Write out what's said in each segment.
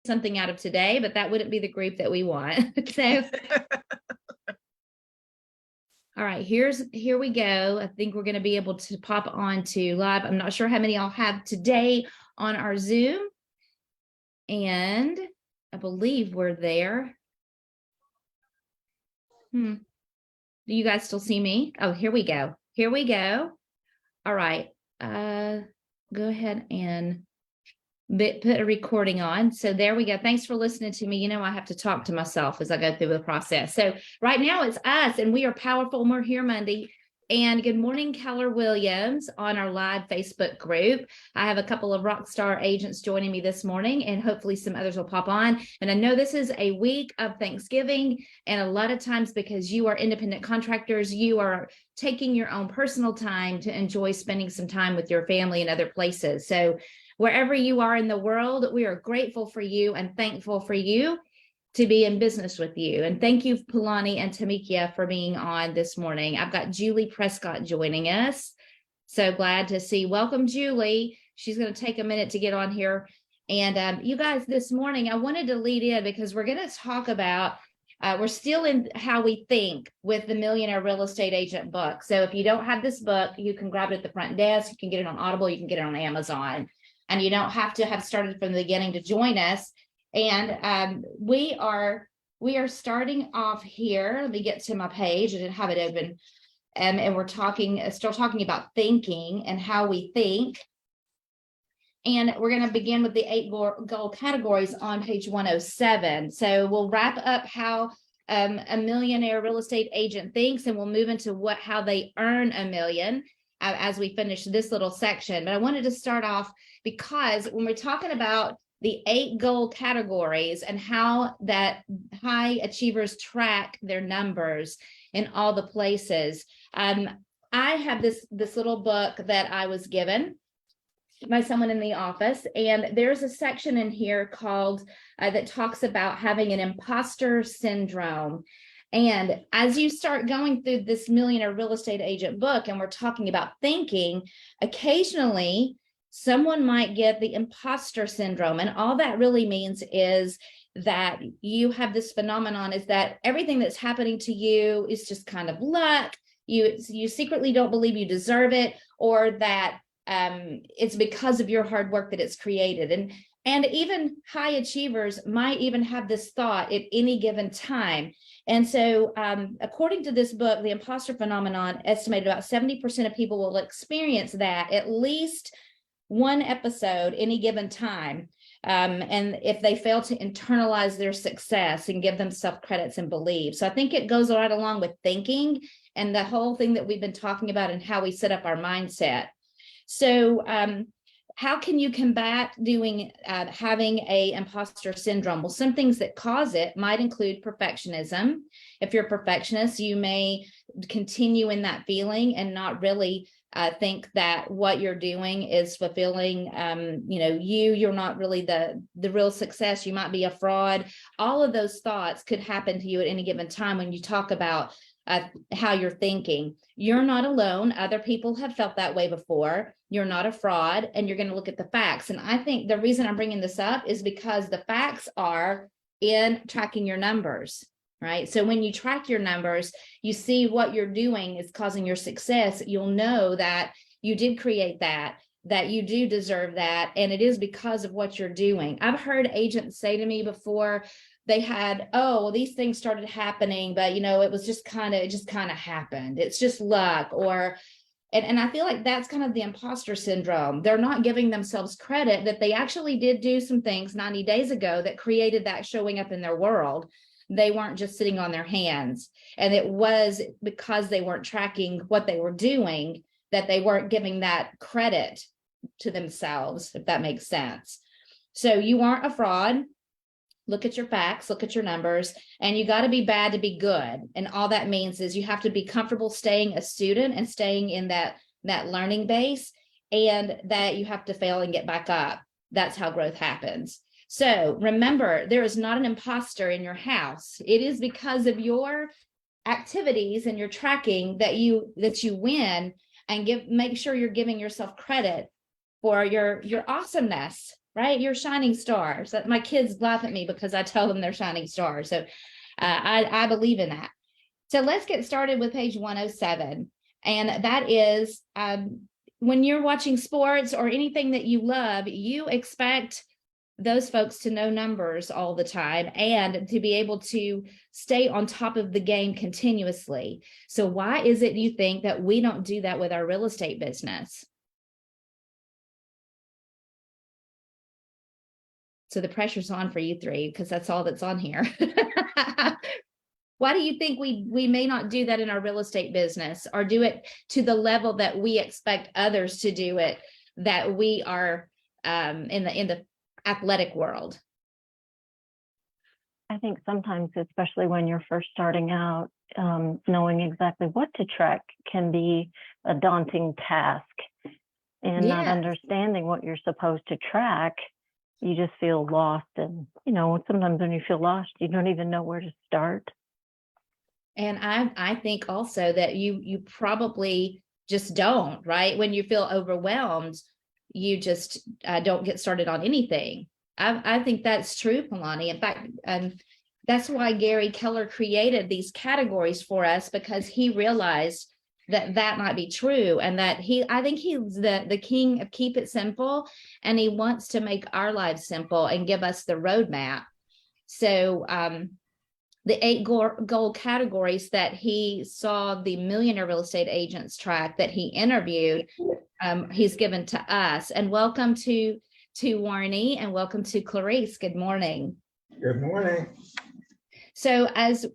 something out of today, but that wouldn't be the group that we want. So, all right, here we go. I think we're going to be able to pop on to live. I'm not sure how many I'll have today on our Zoom. And I believe we're there. Do you guys still see me? Oh, here we go. Here we go. All right. Go ahead and put a recording on. So there we go. Thanks for listening to me. You know, I have to talk to myself as I go through the process. So right now it's us, and we are powerful. And we're here Monday. And good morning, Keller Williams on our live Facebook group. I have a couple of rock star agents joining me this morning, and hopefully some others will pop on. And I know this is a week of Thanksgiving, and a lot of times because you are independent contractors, you are taking your own personal time to enjoy spending some time with your family and other places. So wherever you are in the world, we are grateful for you and thankful for you to be in business with you. And thank you, Polani and Tamikia, for being on this morning. I've got Julie Prescott joining us. So glad to see. Welcome, Julie. She's going to take a minute to get on here. And you guys, this morning, I wanted to lead in because we're going to talk about, we're still in how we think with the Millionaire Real Estate Agent book. So if you don't have this book, you can grab it at the front desk. You can get it on Audible. You can get it on Amazon. And you don't have to have started from the beginning to join us. And we are starting off here. Let me get to my page. I didn't have it open. And we're still talking about thinking and how we think. And we're going to begin with the 8 goal categories on page 107. So we'll wrap up how a millionaire real estate agent thinks, and we'll move into how they earn $1 million as we finish this little section. But I wanted to start off because when we're talking about the 8 goal categories and how that high achievers track their numbers in all the places. I have this little book that I was given by someone in the office, and there's a section in here called that talks about having an imposter syndrome. And as you start going through this Millionaire Real Estate Agent book, and we're talking about thinking, occasionally someone might get the imposter syndrome. And all that really means is that you have this phenomenon, is that everything that's happening to you is just kind of luck. You secretly don't believe you deserve it, or that it's because of your hard work that it's created. And even high achievers might even have this thought at any given time. And so according to this book, the imposter phenomenon, estimated about 70% of people will experience that at least one episode any given time. And if they fail to internalize their success and give themselves credits and believe. So I think it goes right along with thinking and the whole thing that we've been talking about and how we set up our mindset. So how can you combat having a imposter syndrome? Well, some things that cause it might include perfectionism. If you're a perfectionist, you may continue in that feeling and not really think that what you're doing is fulfilling. You're not really the real success. You might be a fraud. All of those thoughts could happen to you at any given time when you talk about how you're thinking. You're not alone. Other people have felt that way before. You're not a fraud, and you're going to look at the facts. And I think the reason I'm bringing this up is because the facts are in tracking your numbers, right? So when you track your numbers, you see what you're doing is causing your success. You'll know that you did create that you do deserve that. And it is because of what you're doing. I've heard agents say to me before, they had, these things started happening, but it was just kind of happened. It's just luck, and I feel like that's kind of the imposter syndrome. They're not giving themselves credit that they actually did do some things 90 days ago that created that showing up in their world. They weren't just sitting on their hands. And it was because they weren't tracking what they were doing that they weren't giving that credit to themselves, if that makes sense. So you aren't a fraud. Look at your facts, look at your numbers, and you got to be bad to be good. And all that means is you have to be comfortable staying a student and staying in that learning base, and that you have to fail and get back up. That's how growth happens. So remember, there is not an imposter in your house. It is because of your activities and your tracking that you win, and make sure you're giving yourself credit for your awesomeness. right? You're shining stars. That my kids laugh at me because I tell them they're shining stars. So I believe in that. So let's get started with page 107. And that is when you're watching sports or anything that you love, you expect those folks to know numbers all the time and to be able to stay on top of the game continuously. So why is it you think that we don't do that with our real estate business? So the pressure's on for you three because that's all that's on here. Why do you think we may not do that in our real estate business or do it to the level that we expect others to do it, that we are in the athletic world? I think sometimes, especially when you're first starting out, knowing exactly what to track can be a daunting task, and not understanding what you're supposed to track, you just feel lost. And, sometimes when you feel lost, you don't even know where to start. And I think also that you probably just don't, right? When you feel overwhelmed, you just don't get started on anything. I think that's true, Palani. In fact, that's why Gary Keller created these categories for us, because he realized that might be true, and that I think he's the king of keep it simple, and he wants to make our lives simple and give us the roadmap. So the 8 goal categories that he saw the Millionaire Real Estate Agents track that he interviewed, he's given to us. And welcome to Warnie, and welcome to Clarice. Good morning. Good morning. So as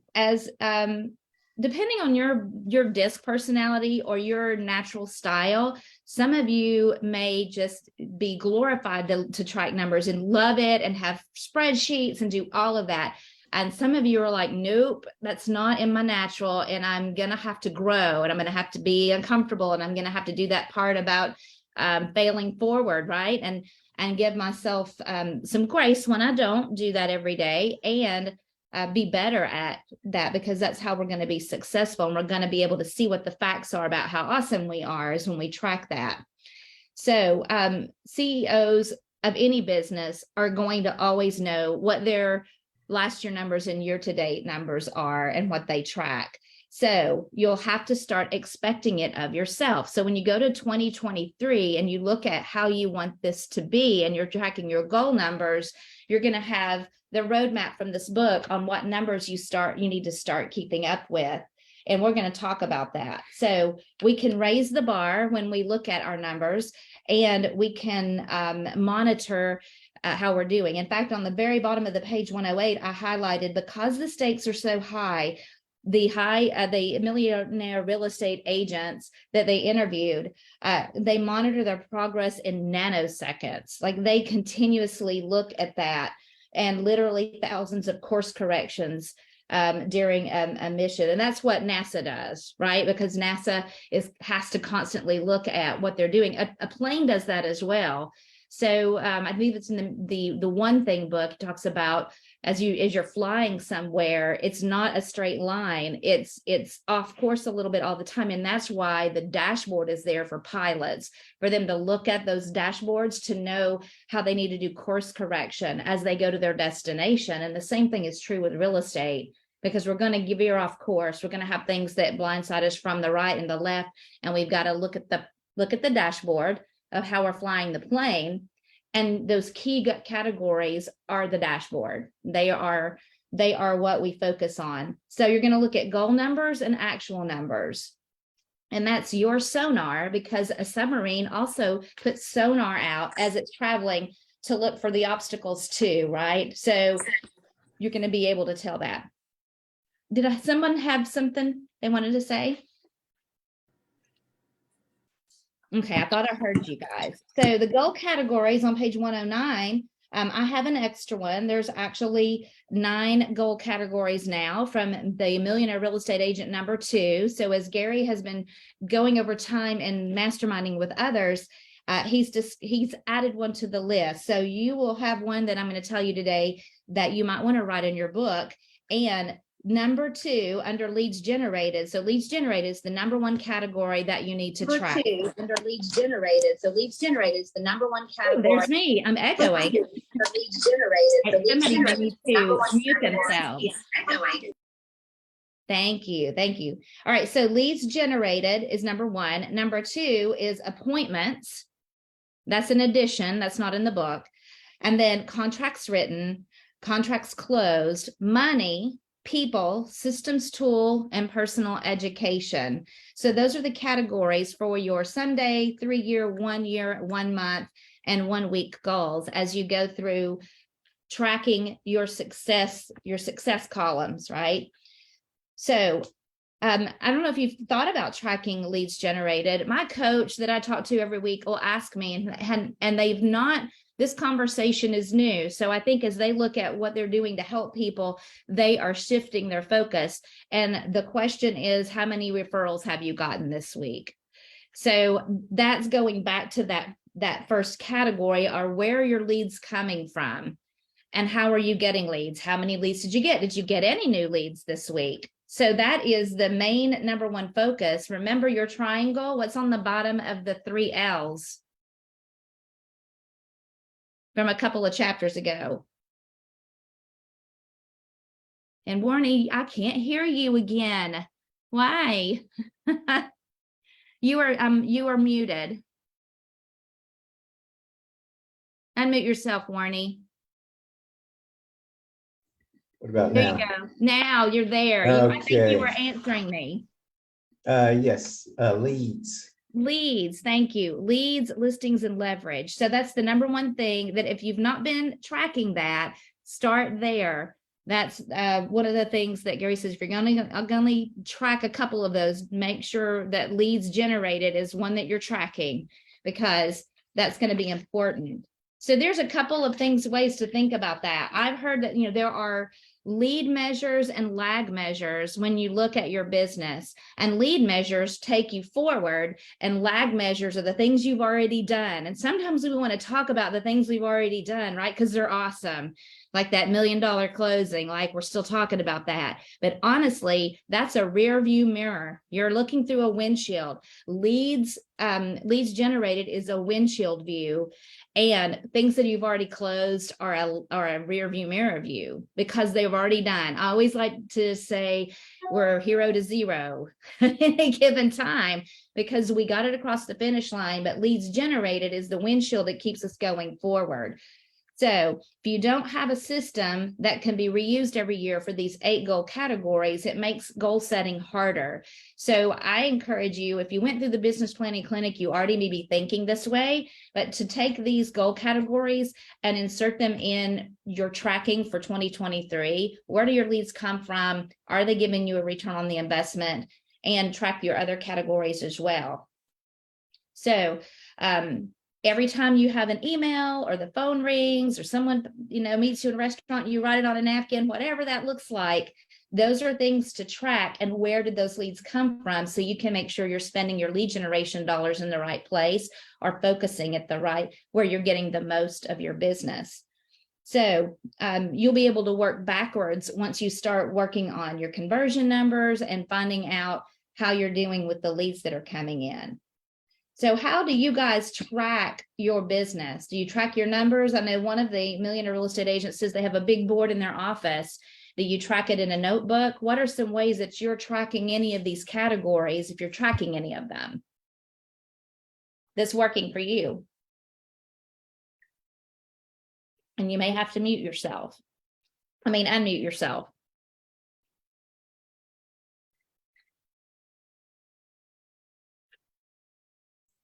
depending on your disc personality or your natural style, some of you may just be glorified to track numbers and love it and have spreadsheets and do all of that. And some of you are like, nope, that's not in my natural, and I'm going to have to grow, and I'm going to have to be uncomfortable, and I'm going to have to do that part about failing forward, right? And give myself some grace when I don't do that every day, and be better at that, because that's how we're going to be successful. And we're going to be able to see what the facts are about how awesome we are is when we track that. So CEOs of any business are going to always know what their last year numbers and year-to-date numbers are and what they track. So you'll have to start expecting it of yourself. So when you go to 2023 and you look at how you want this to be and you're tracking your goal numbers, you're going to have the roadmap from this book on what numbers you need to start keeping up with. And we're going to talk about that. So we can raise the bar when we look at our numbers, and we can monitor how we're doing. In fact, on the very bottom of the page 108, I highlighted, because the stakes are so high, the Millionaire Real Estate Agents that they interviewed, they monitor their progress in nanoseconds. Like, they continuously look at that, and literally thousands of course corrections during a mission. And that's what NASA does, right? Because NASA has to constantly look at what they're doing. A plane does that as well. So I believe it's in the One Thing book, talks about as you're flying somewhere, it's not a straight line. It's off course a little bit all the time. And that's why the dashboard is there for pilots, for them to look at those dashboards to know how they need to do course correction as they go to their destination. And the same thing is true with real estate, because we're going to veer off course. We're going to have things that blindside us from the right and the left. And we've got to look at the dashboard of how we're flying the plane. And those key categories are the dashboard. They are what we focus on. So you're going to look at goal numbers and actual numbers. And that's your sonar, because a submarine also puts sonar out as it's traveling to look for the obstacles too, right? So you're going to be able to tell that. Did someone have something they wanted to say? Okay, I thought I heard you guys. So the goal categories on page 109, I have an extra one. There's actually 9 goal categories now from the Millionaire Real Estate Agent number 2. So as Gary has been going over time and masterminding with others, he's added one to the list. So you will have one that I'm going to tell you today that you might want to write in your book. And number 2 under leads generated. So leads generated is the number 1 category that you need to track. Under leads generated. So leads generated is the number 1 category. Oh, there's me. I'm echoing. Leads generated. Somebody needs to mute themselves. Thank you. Thank you. All right. So leads generated is number 1. Number 2 is appointments. That's an addition. That's not in the book. And then contracts written, contracts closed, money, people, systems tool, and personal education. So those are the categories for your Sunday, 3-year, 1 year, 1 month, and 1 week goals as you go through tracking your success columns, right? So I don't know if you've thought about tracking leads generated. My coach that I talk to every week will ask me, and they've not, this conversation is new. So I think as they look at what they're doing to help people, they are shifting their focus. And the question is, how many referrals have you gotten this week? So that's going back to that first category, or where are your leads coming from? And how are you getting leads? How many leads did you get? Did you get any new leads this week? So that is the main number 1 focus. Remember your triangle, what's on the bottom of the 3 L's from a couple of chapters ago. And Warnie, I can't hear you again. Why? You are muted. Unmute yourself, Warnie. What about There now? you go. Now you're there. I think you were answering me. Yes, leads. Leads, thank you. Leads, listings, and leverage. So that's the number 1 thing that if you've not been tracking that, start there. That's one of the things that Gary says, if you're going to track a couple of those, make sure that leads generated is one that you're tracking, because that's going to be important. So there's a couple of ways to think about that. I've heard that, there are lead measures and lag measures when you look at your business, and lead measures take you forward, and lag measures are the things you've already done. And sometimes we want to talk about the things we've already done, right? Because they're awesome. Like that $1 million closing, like we're still talking about that. But honestly, that's a rear view mirror. You're looking through a windshield. Leads generated is a windshield view, and things that you've already closed are a rear view mirror view, because they've already done. I always like to say we're 0 to 0 in a given time, because we got it across the finish line, but leads generated is the windshield that keeps us going forward. So if you don't have a system that can be reused every year for these 8 goal categories, it makes goal setting harder. So I encourage you, if you went through the business planning clinic, you already may be thinking this way, but to take these goal categories and insert them in your tracking for 2023. Where do your leads come from? Are they giving you a return on the investment? And track your other categories as well. So, every time you have an email or the phone rings or someone, meets you in a restaurant, you write it on a napkin, whatever that looks like, those are things to track. And where did those leads come from? So you can make sure you're spending your lead generation dollars in the right place, or focusing at where you're getting the most of your business. So you'll be able to work backwards once you start working on your conversion numbers and finding out how you're doing with the leads that are coming in. So how do you guys track your business? Do you track your numbers? I know one of the Millionaire Real Estate Agents says they have a big board in their office. Do you track it in a notebook? What are some ways that you're tracking any of these categories, if you're tracking any of them, that's working for you? And you may have to unmute yourself.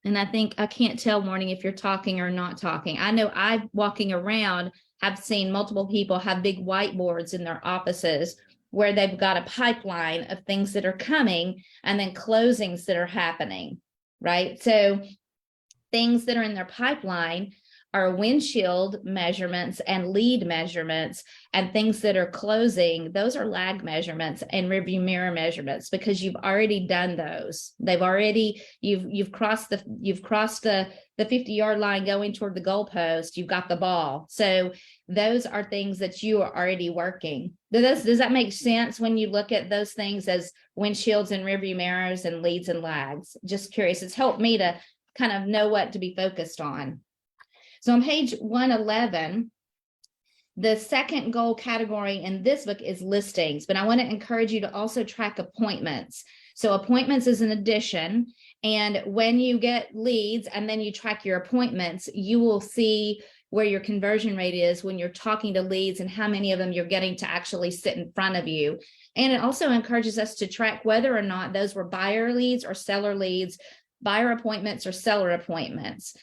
And I think I can't tell, Morning, if you're talking or not talking. I know I've walking around, have seen multiple people have big whiteboards in their offices where they've got a pipeline of things that are coming and then closings that are happening, right? So things that are in their pipeline are windshield measurements and lead measurements, and things that are closing. Those are lag measurements and rearview mirror measurements, because you've already done those. They've already, you've crossed the 50-yard line going toward the goalpost. You've got the ball. So those are things that you are already working. Does that make sense when you look at those things as windshields and rearview mirrors and leads and lags? Just curious. It's helped me to kind of know what to be focused on. So on page 111, the second goal category in this book is listings, but I want to encourage you to also track appointments. So appointments is an addition. And when you get leads and then you track your appointments, you will see where your conversion rate is when you're talking to leads and how many of them you're getting to actually sit in front of you. And it also encourages us to track whether or not those were buyer leads or seller leads, buyer appointments or seller appointments.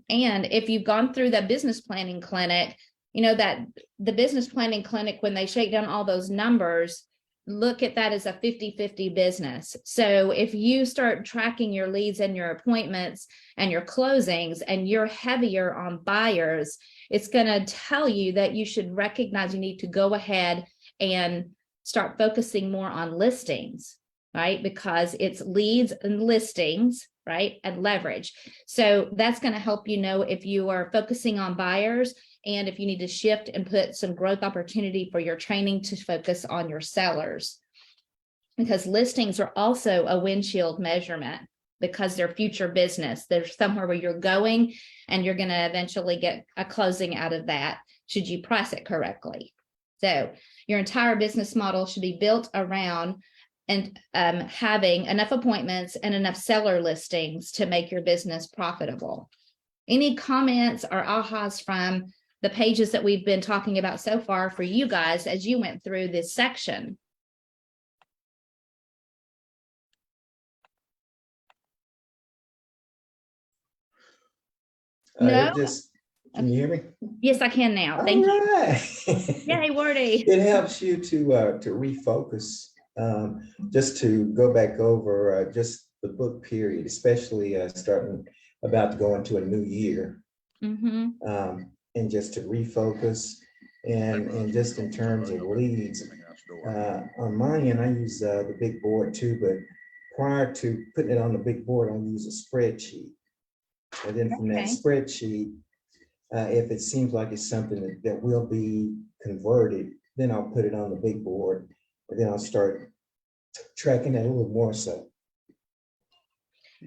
And if you've gone through that business planning clinic, you know that the business planning clinic, when they shake down all those numbers, look at that as a 50-50 business. So if you start tracking your leads and your appointments and your closings and you're heavier on buyers, it's going to tell you that you should recognize you need to go ahead and start focusing more on listings, right? Because it's leads and listings, right? And leverage. So that's going to help you know if you are focusing on buyers and if you need to shift and put some growth opportunity for your training to focus on your sellers. Because listings are also a windshield measurement because they're future business. There's somewhere where you're going and you're going to eventually get a closing out of that should you price it correctly. So your entire business model should be built around and having enough appointments and enough seller listings to make your business profitable. Any comments or ahas from the pages that we've been talking about so far for you guys as you went through this section? No? Can you hear me? Yes, I can now. Thank you. Right. Yay, Wordy. It helps you to refocus, just to go back over just the book period, especially starting about to go into a new year, and just to refocus, and just in terms of leads. On my end, I use the big board too, but prior to putting it on the big board, I use a spreadsheet. And then from that spreadsheet, if it seems like it's something that will be converted, then I'll put it on the big board, and then I'll start tracking that a little more so.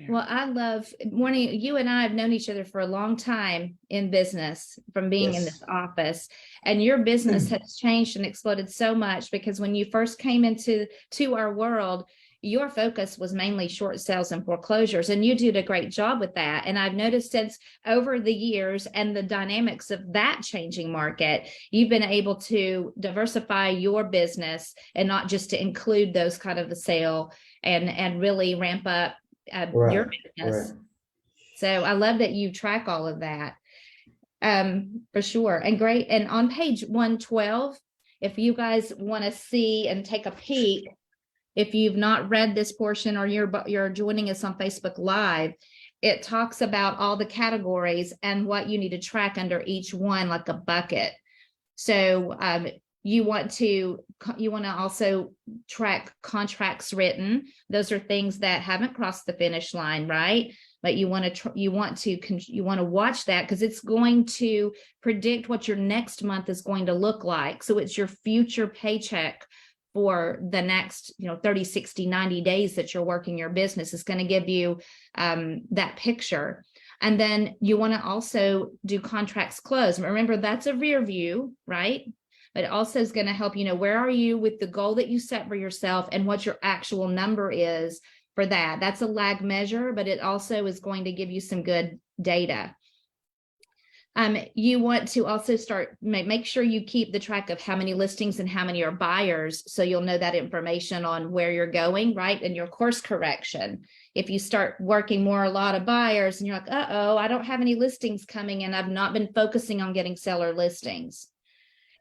Well, I love, Morning, you and I have known each other for a long time in business from being in this office, and your business has changed and exploded so much because when you first came into our world, your focus was mainly short sales and foreclosures, and you did a great job with that. And I've noticed since over the years and the dynamics of that changing market, you've been able to diversify your business and not just to include those kind of the sale and really ramp up your business. Right. So I love that you track all of that, for sure. And great. And on page 112, if you guys want to see and take a peek, if you've not read this portion or you're joining us on Facebook Live, it talks about all the categories and what you need to track under each one, like a bucket. So you want to also track contracts written. Those are things that haven't crossed the finish line, right? But you want to watch that because it's going to predict what your next month is going to look like. So it's your future paycheck for the next 30, 60, 90 days that you're working your business. Is going to give you that picture. And then you want to also do contracts closed. Remember, that's a rear view, right? But it also is going to help where are you with the goal that you set for yourself and what your actual number is for that. That's a lag measure, but it also is going to give you some good data. You want to also make sure you keep the track of how many listings and how many are buyers, so you'll know that information on where you're going, right? And your course correction. If you start working a lot of buyers and you're like, uh-oh, I don't have any listings coming in, I've not been focusing on getting seller listings.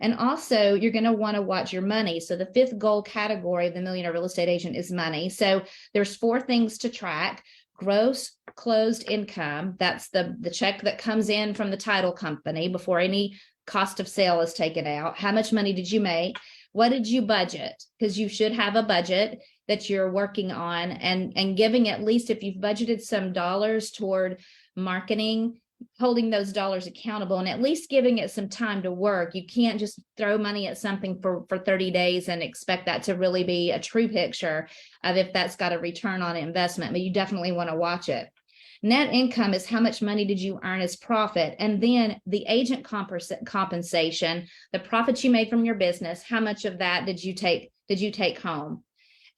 And also you're going to want to watch your money. So the fifth goal category of the Millionaire Real Estate Agent is money. So there's 4 things to track: gross closed income. That's the check that comes in from the title company before any cost of sale is taken out. How much money did you make? What did you budget? Because you should have a budget that you're working on, and giving, at least if you've budgeted some dollars toward marketing, holding those dollars accountable and at least giving it some time to work. You can't just throw money at something for 30 days and expect that to really be a true picture of if that's got a return on investment, but you definitely want to watch it. Net income is how much money did you earn as profit, and then the agent compensation, the profits you made from your business, how much of that did you take home,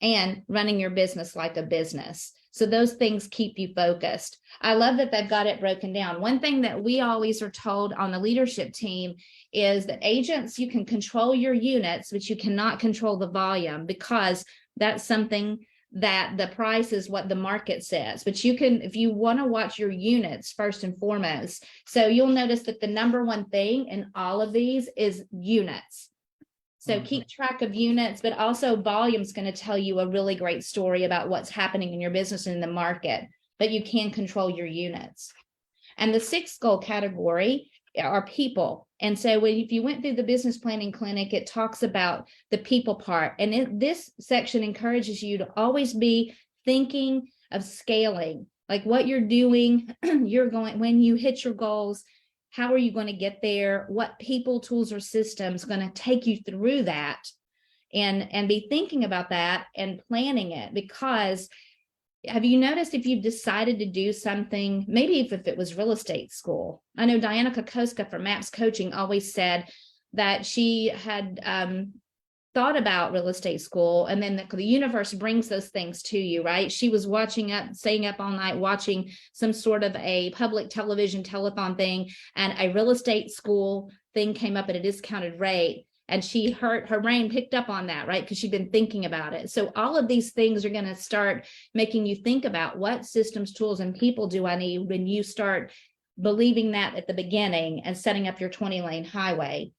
and running your business like a business. So those things keep you focused. I love that they've got it broken down. One thing that we always are told on the leadership team is that agents, you can control your units, but you cannot control the volume, because that's something that the price is what the market says. But you can, if you want to watch your units first and foremost. So you'll notice that the number one thing in all of these is units. So keep track of units, but also volume is going to tell you a really great story about what's happening in your business and in the market, but you can control your units. And the sixth goal category are people. And so if you went through the business planning clinic, it talks about the people part. And this section encourages you to always be thinking of scaling, like what you're doing, when you hit your goals, how are you going to get there? What people, tools, or systems going to take you through that? And be thinking about that and planning it. Because have you noticed, if you've decided to do something, maybe if it was real estate school? I know Diana Kokoska from MAPS Coaching always said that she had thought about real estate school, and then the universe brings those things to you, right? She was staying up all night watching some sort of a public television telethon thing, and a real estate school thing came up at a discounted rate, and her brain picked up on that, right? Because she'd been thinking about it. So all of these things are going to start making you think about what systems, tools, and people do I need when you start believing that at the beginning and setting up your 20-lane highway.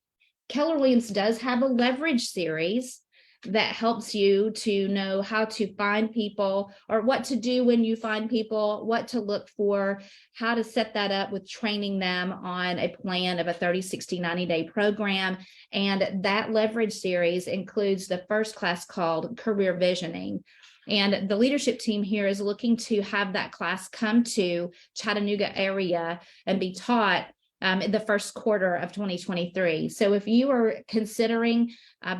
Keller Williams does have a leverage series that helps you to know how to find people, or what to do when you find people, what to look for, how to set that up with training them on a plan of a 30, 60, 90-day program. And that leverage series includes the first class called Career Visioning. And the leadership team here is looking to have that class come to Chattanooga area and be taught in the first quarter of 2023. So if you are considering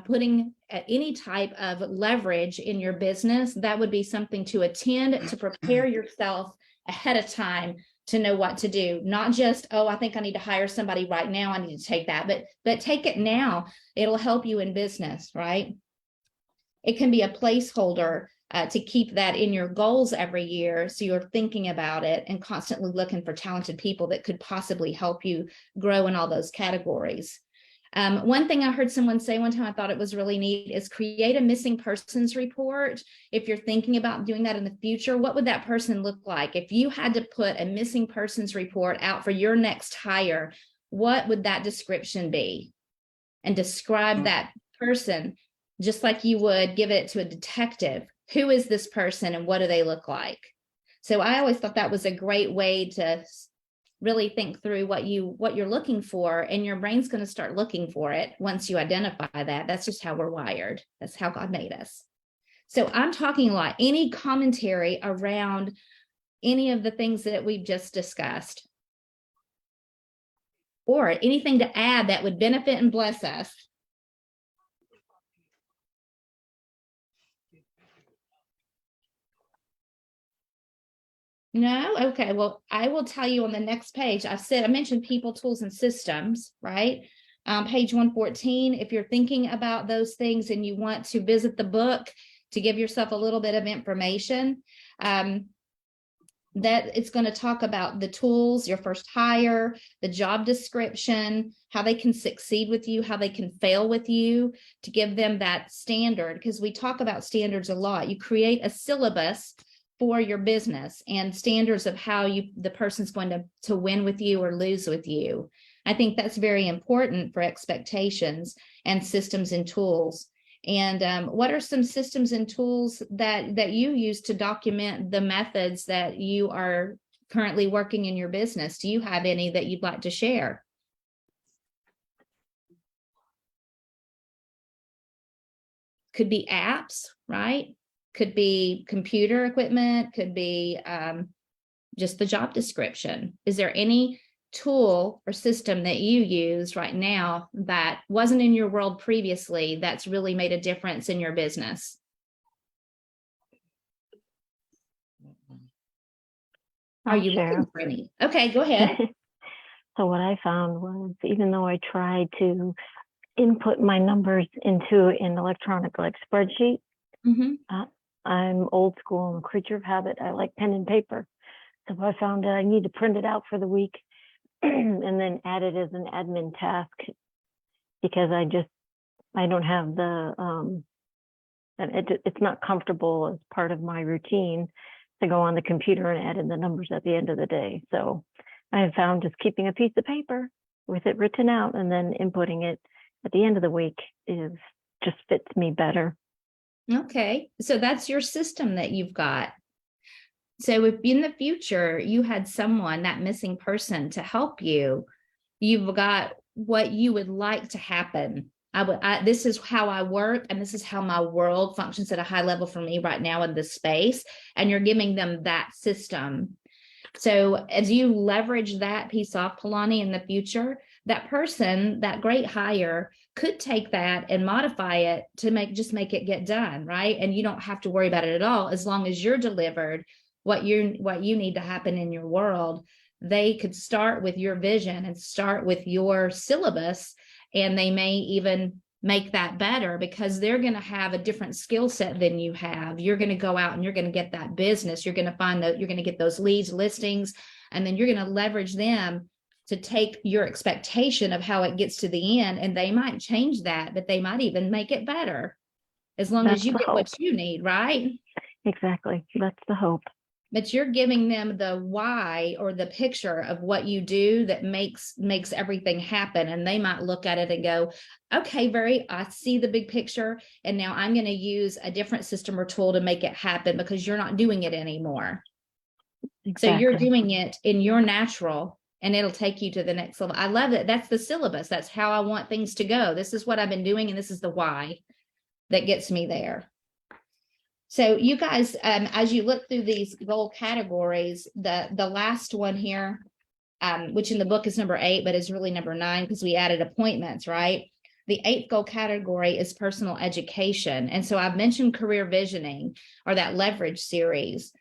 putting any type of leverage in your business, that would be something to attend, to prepare yourself ahead of time to know what to do. Not just, oh, I think I need to hire somebody right now, I need to take that, but take it now. It'll help you in business, right? It can be a placeholder to keep that in your goals every year. So you're thinking about it and constantly looking for talented people that could possibly help you grow in all those categories. One thing I heard someone say one time, I thought it was really neat, is create a missing persons report. If you're thinking about doing that in the future, what would that person look like? If you had to put a missing persons report out for your next hire, what would that description be? And describe that person just like you would give it to a detective. Who is this person and what do they look like? So I always thought that was a great way to really think through what you're looking for, and your brain's going to start looking for it once you identify that. That's just how we're wired. That's how God made us. So I'm talking a lot. Any commentary around any of the things that we've just discussed, or anything to add that would benefit and bless us? No? Okay. Well, I will tell you on the next page. I mentioned people, tools, and systems, right? Page 114, if you're thinking about those things and you want to visit the book to give yourself a little bit of information, that it's going to talk about the tools, your first hire, the job description, how they can succeed with you, how they can fail with you, to give them that standard, because we talk about standards a lot. You create a syllabus for your business and standards of how the person's going to win with you or lose with you. I think that's very important for expectations and systems and tools. And what are some systems and tools that you use to document the methods that you are currently working in your business? Do you have any that you'd like to share? Could be apps, right? Could be computer equipment, could be just the job description. Is there any tool or system that you use right now that wasn't in your world previously that's really made a difference in your business? Are you looking for any? Okay, go ahead. So what I found was, even though I tried to input my numbers into an electronic like spreadsheet, I'm old school, I'm a creature of habit. I like pen and paper. So I found that I need to print it out for the week and then add it as an admin task, because I don't have the, it's not comfortable as part of my routine to go on the computer and add in the numbers at the end of the day. So I have found just keeping a piece of paper with it written out and then inputting it at the end of the week just fits me better. Okay, so that's your system that you've got. So if in the future you had someone, that missing person, to help you, you've got what you would like to happen. This is how I work, and this is how my world functions at a high level for me right now in this space. And you're giving them that system. So as you leverage that piece off, Palani, in the future, that person, that great hire, could take that and modify it to make it get done, right? And you don't have to worry about it at all, as long as you're delivered what you need to happen in your world. They could start with your vision and start with your syllabus, and they may even make that better because they're going to have a different skill set than you have. You're going to go out and you're going to get that business. You're going to find that you're going to get those leads, listings, and then you're going to leverage them to take your expectation of how it gets to the end. And they might change that, but they might even make it better, as long as you get what you need, right? Exactly. That's the hope. But you're giving them the why, or the picture of what you do that makes everything happen. And they might look at it and go, okay, I see the big picture. And now I'm going to use a different system or tool to make it happen, because you're not doing it anymore. Exactly. So you're doing it in your natural, and it'll take you to the next level. I love it. That's the syllabus. That's how I want things to go. This is what I've been doing, and this is the why that gets me there. So you guys, as you look through these goal categories, the last one here, which in the book is number 8, but is really number 9 because we added appointments, right? The 8th goal category is personal education. And so I've mentioned career visioning, or that leverage series.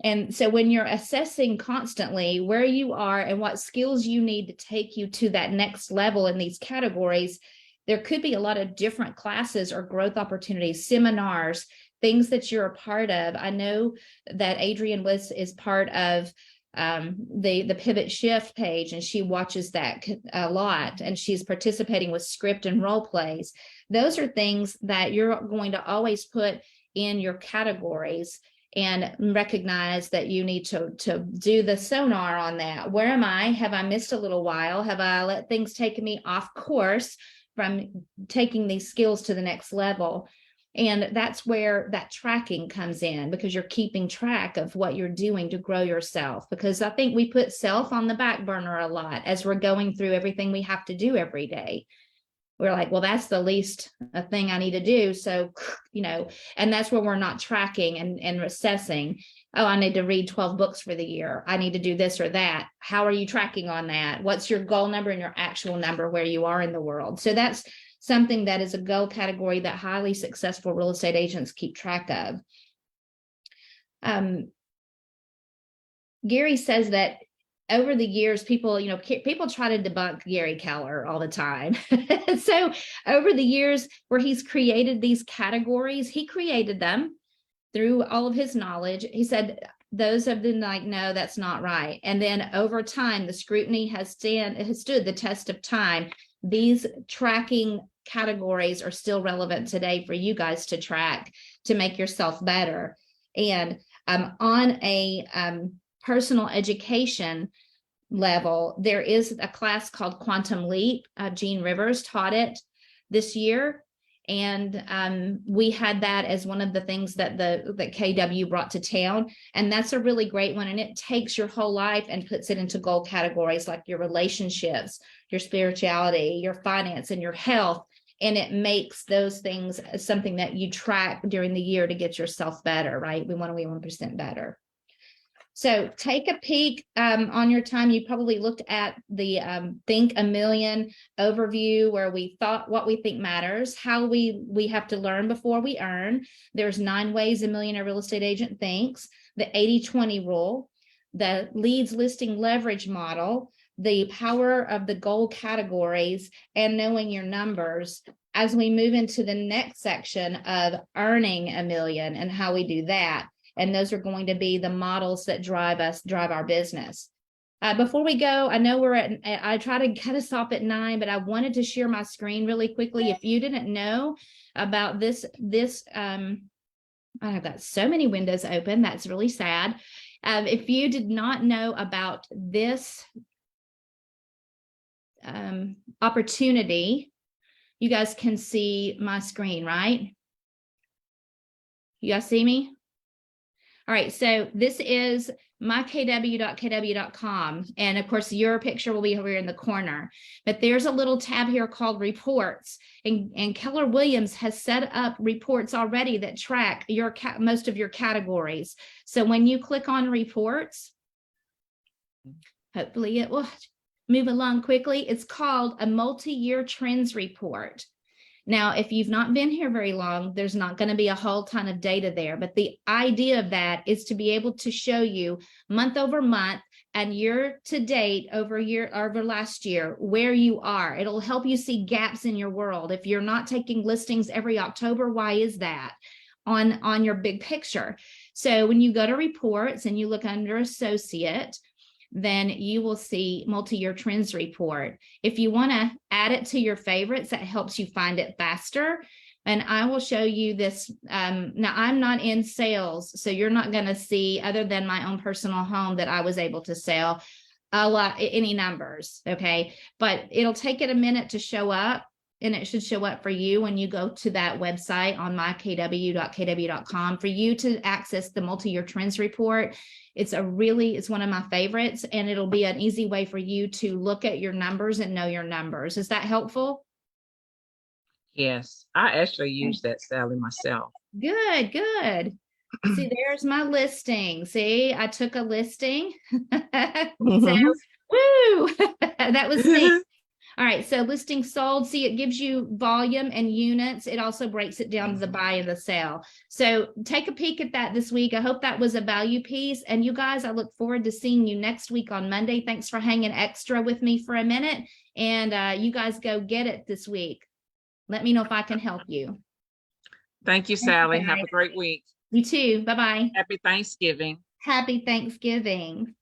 And so when you're assessing constantly where you are and what skills you need to take you to that next level in these categories, there could be a lot of different classes or growth opportunities, seminars, things that you're a part of. I know that Adrienne is part of the Pivot Shift page, and she watches that a lot, and she's participating with script and role plays. Those are things that you're going to always put in your categories, and recognize that you need to do the sonar on that. Where am I? Have I missed a little while? Have I let things take me off course from taking these skills to the next level? And that's where that tracking comes in, because you're keeping track of what you're doing to grow yourself. Because I think we put self on the back burner a lot as we're going through everything we have to do every day. We're like, well, that's the least thing I need to do. So, and that's where we're not tracking and assessing. Oh, I need to read 12 books for the year. I need to do this or that. How are you tracking on that? What's your goal number and your actual number where you are in the world? So that's something that is a goal category that highly successful real estate agents keep track of. Gary says that over the years, people try to debunk Gary Keller all the time. So over the years where he's created these categories, he created them through all of his knowledge. He said, those have been like, no, that's not right. And then over time, the scrutiny has stood the test of time. These tracking categories are still relevant today for you guys to track, to make yourself better. And on a personal education level, there is a class called Quantum Leap. Gene Rivers taught it this year. And we had that as one of the things that that KW brought to town. And that's a really great one. And it takes your whole life and puts it into goal categories like your relationships, your spirituality, your finance, and your health. And it makes those things something that you track during the year to get yourself better, right? We want to be 1% better. So take a peek on your time. You probably looked at the Think a Million overview, where we thought what we think matters, how we have to learn before we earn. There's 9 ways a millionaire real estate agent thinks, the 80-20 rule, the leads listing leverage model, the power of the goal categories, and knowing your numbers, as we move into the next section of earning a million and how we do that. And those are going to be the models that drive our business. Before we go, I know I try to kind of stop at 9, but I wanted to share my screen really quickly. If you didn't know about this, I've got so many windows open. That's really sad. If you did not know about this opportunity, you guys can see my screen, right? You guys see me? All right, so this is mykw.kw.com. And of course, your picture will be over here in the corner. But there's a little tab here called reports. And Keller Williams has set up reports already that track most of your categories. So when you click on reports, hopefully it will move along quickly. It's called a multi-year trends report. Now, if you've not been here very long, there's not going to be a whole ton of data there. But the idea of that is to be able to show you month over month and year to date over last year where you are. It'll help you see gaps in your world. If you're not taking listings every October, why is that on your big picture? So when you go to reports and you look under associate, then you will see multi-year trends report. If you want to add it to your favorites, that helps you find it faster. And I will show you this. Now, I'm not in sales, so you're not going to see, other than my own personal home that I was able to sell, any numbers, okay? But it'll take it a minute to show up, and it should show up for you when you go to that website on mykw.kw.com for you to access the multi-year trends report. It's one of my favorites, and it'll be an easy way for you to look at your numbers and know your numbers. Is that helpful? Yes, I actually use that, Sally, myself. Good, good. See, there's my listing. See, I took a listing. So, woo, that was me. All right, so listing sold, see, it gives you volume and units. It also breaks it down to the buy and the sell. So take a peek at that this week. I hope that was a value piece. And you guys, I look forward to seeing you next week on Monday. Thanks for hanging extra with me for a minute. And you guys go get it this week. Let me know if I can help you. Thank you, Sally. Have a great week. You too. Bye-bye. Happy Thanksgiving. Happy Thanksgiving.